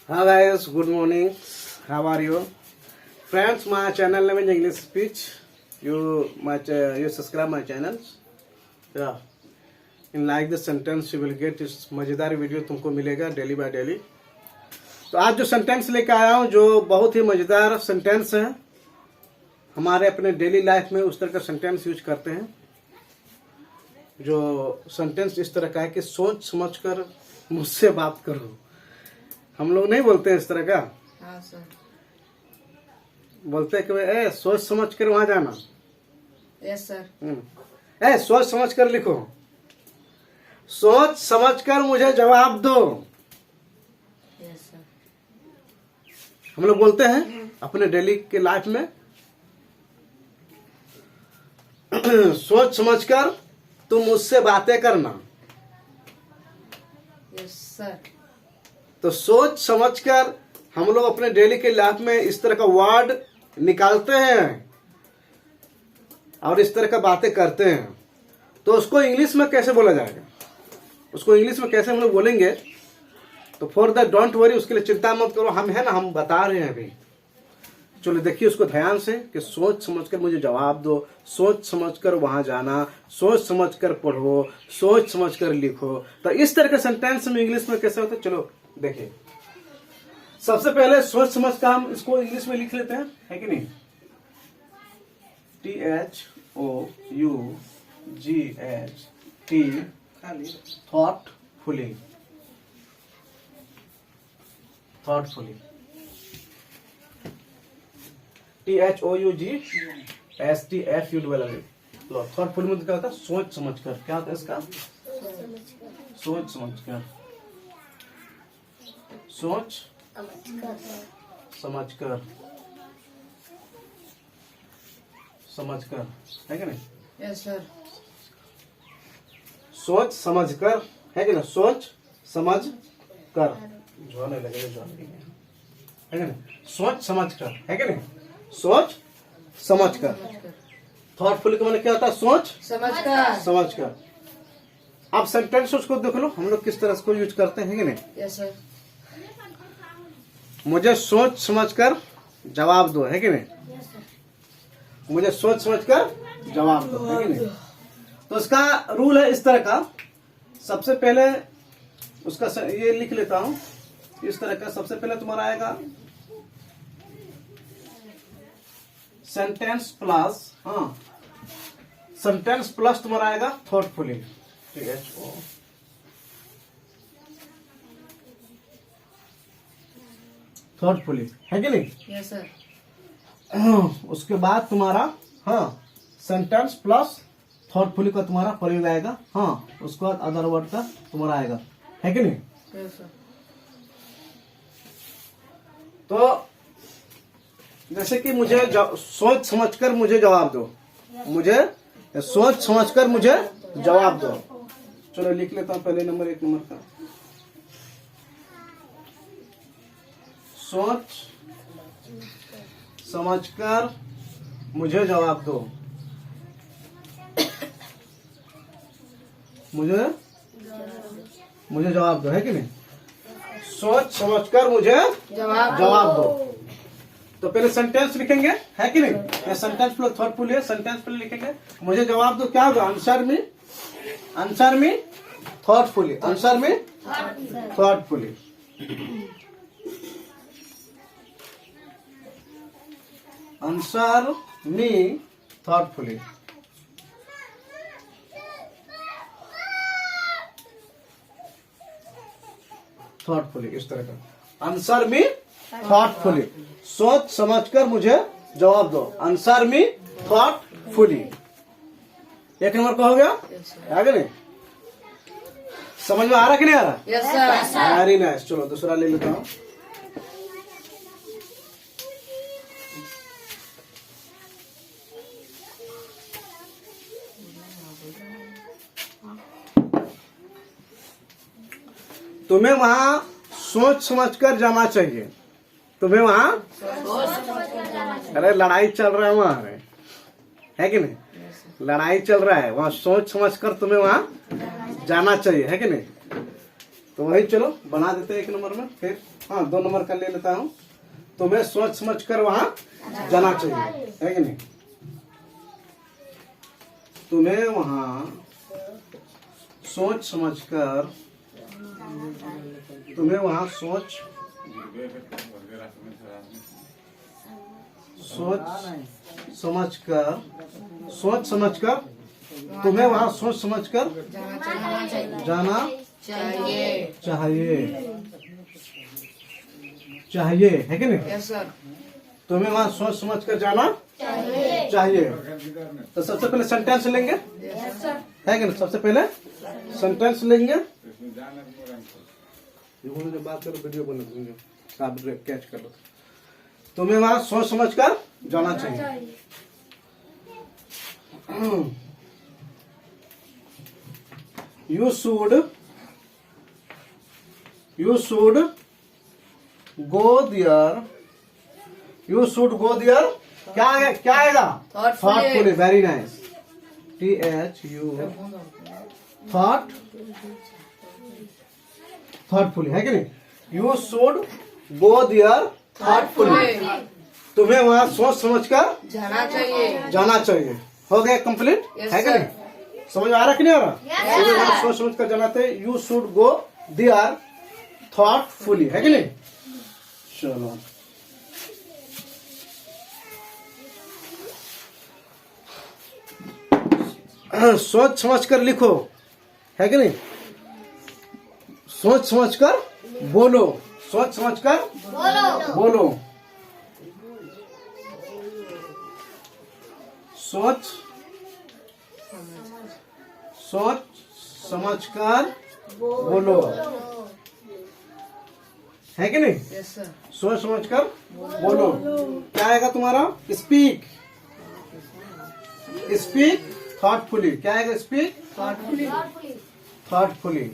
Hi guys, good morning. How are you? Friends, my channel name is English Speech. You subscribe my channel. Yeah. In like this sentence you will get इस मजेदार video तुमको मिलेगा daily by daily. तो आज जो sentence लेकर आया हूँ जो बहुत ही मजेदार सेंटेंस है, हमारे अपने डेली लाइफ में उस तरह का सेंटेंस यूज करते हैं। जो सेंटेंस इस तरह का है कि सोच समझकर मुझसे बात करो। हम लोग नहीं बोलते हैं इस तरह का। हाँ सर। बोलते हैं कि सोच समझ कर वहां जाना। Yes sir. सोच समझ कर लिखो, सोच समझ कर मुझे जवाब दो। Yes sir. हम लोग बोलते हैं अपने डेली के लाइफ में सोच समझ कर तुम मुझसे बातें करना। Yes sir. तो सोच समझकर हम लोग अपने डेली के लाइफ में इस तरह का वर्ड निकालते हैं और इस तरह का बातें करते हैं। तो उसको इंग्लिश में कैसे बोला जाएगा, उसको इंग्लिश में कैसे हम लोग बोलेंगे? तो फॉर दैट डोंट वरी, उसके लिए चिंता मत करो, हम है ना, हम बता रहे हैं अभी। चलो देखिए उसको ध्यान से कि सोच समझकर मुझे जवाब दो, सोच समझकर वहां जाना, सोच समझकर पढ़ो, सोच समझकर लिखो। तो इस तरह के सेंटेंस में इंग्लिश में कैसे होता है, चलो देखिए। सबसे पहले सोच समझ का हम इसको इंग्लिश में लिख लेते हैं, है कि नहीं? THOUGHT, thoughtfully. Thoughtfully, THOUGHTFUL। Thoughtful मतलब क्या होता है? सोच समझकर। क्या होता है इसका? सोच समझकर। सोच समझकर, समझकर, है कि नहीं? Yes sir. सोच समझकर, है कि नहीं? सोच समझ कर, जो नहीं लगेगा, जो नहीं है कि नहीं? सोच समझकर, है कि नहीं? सोच समझकर। थॉटफुल का मतलब क्या होता है? सोच समझकर। समझकर। अब सेंटेंस उसको देख लो हम लोग किस तरह से यूज करते हैं, कि नहीं? Yes sir. मुझे सोच समझकर जवाब दो, है कि नहीं? मुझे सोच समझकर जवाब दो, है कि नहीं? तो इसका रूल है इस तरह का। सबसे पहले उसका ये लिख लेता हूं इस तरह का। सबसे पहले तुम्हारा आएगा सेंटेंस प्लस, सेंटेंस प्लस तुम्हारा आएगा थॉटफुली। ठीक है, थॉटफुली, है कि नहीं? Yes sir. उसके बाद तुम्हारा सेंटेंस प्लस थॉटफुली का तुम्हारा प्रयोग आएगा। उसके बाद अदर वर्ड का तुम्हारा आएगा, है कि नहीं? Yes sir. तो जैसे कि मुझे सोच समझकर मुझे जवाब दो, मुझे सोच समझकर मुझे जवाब दो। चलो लिख लेता हूं पहले नंबर, 1 नंबर का। सोच समझकर मुझे जवाब दो, मुझे जवाब दो, है कि नहीं? सोच समझकर मुझे जवाब दो। तो पहले सेंटेंस लिखेंगे, है कि नहीं? ये सेंटेंस प्लस थॉटफुल है। सेंटेंस पहले लिखेंगे, मुझे जवाब दो। क्या होगा? Answer me thoughtfully, answer me thoughtfully. Answer me thoughtfully. Thoughtfully, इस तरह का। आंसर मी थॉटफुली, सोच समझकर मुझे जवाब दो। Answer me thoughtfully. 1 नंबर का हो गया, आगे नहीं? समझ में आ रहा कि नहीं आ रहा? Yes sir. Very nice. चलो दूसरा ले लेता हूं। तुम्हें वहां सोच समझकर जाना चाहिए। तुम्हें वहां, अरे लड़ाई चल रहा है वहां, है कि नहीं? लड़ाई चल रहा है वहां, सोच समझकर तुम्हें वहां जाना चाहिए, है कि नहीं? तो वही चलो बना देते हैं 1 नंबर में। फिर हाँ 2 नंबर का ले लेता हूँ। तुम्हें सोच समझ कर वहां जाना चाहिए, है कि नहीं? तुम्हें वहां सोच समझकर, तुम्हें वहां सोच समझकर तुम्हें वहां सोच समझकर जाना चाहिए, है कि नहीं? Yes sir. तुम्हें वहां सोच समझ कर जाना चाहिए। तो सबसे पहले सेंटेंस लेंगे, है कि नहीं? सबसे पहले सेंटेंस लेंगे। जब बात करो वीडियो बना देंगे, आप कैच कर लो। तुम्हें वहां सोच समझ कर जाना चाहिए। You should go there. You should go there. क्या आएगा? Thoughtfully. Very nice. THU thoughtfully, है कि नहीं? You should go there thoughtfully. तुम्हें वहां सोच समझ कर जाना चाहिए। हो गया कंप्लीट, है कि नहीं? समझ आ रहा कि नहीं आ रहा? तुम्हें वहां सोच समझ कर जाना चाहिए। You should go there thoughtfully, है कि नहीं? चलो सोच समझ कर लिखो, है कि नहीं? सोच समझ कर बोलो, सोच समझ कर बोलो। सोच समझ कर बोलो, है कि नहीं? Yes sir. सोच समझ कर बोलो। क्या आएगा तुम्हारा? Speak thoughtfully. क्या आएगा? Speak thoughtfully.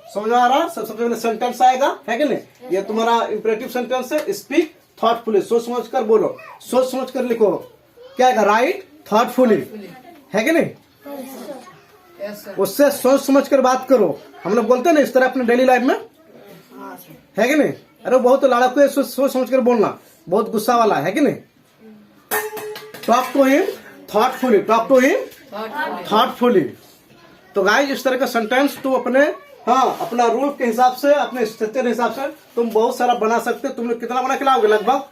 समझ आ रहा? सबसे पहले सेंटेंस आएगा, है कि नहीं? ये तुम्हारा इंपरेटिव सेंटेंस है। स्पीक थॉटफुली, सोच समझ कर बोलो, सोच समझ कर लिखो। क्या आएगा? राइट थॉटफुली, है कि नहीं? Yes sir. उससे सोच समझ कर बात करो। हम लोग बोलते हैं ना इस तरह अपने डेली लाइफ में, है कि नहीं? अरे बहुत लड़ाकू है, सोच समझ कर बोलना, बहुत गुस्सा वाला, है कि नहीं? Talk to him thoughtfully, talk to him thoughtfully. तो गाइस इस तरह का सेंटेंस तुम अपने अपना रूल के हिसाब से, अपने स्ट्रक्चर के हिसाब से तुम बहुत सारा बना सकते हो। तुम लोग कितना बना के लाओगे? लगभग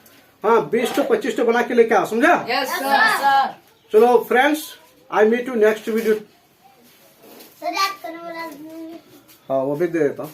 20 to 25 बना के लेके आओ, समझा? Yes sir. चलो friends, I meet you next video. हाँ वो भी दे देता हूँ।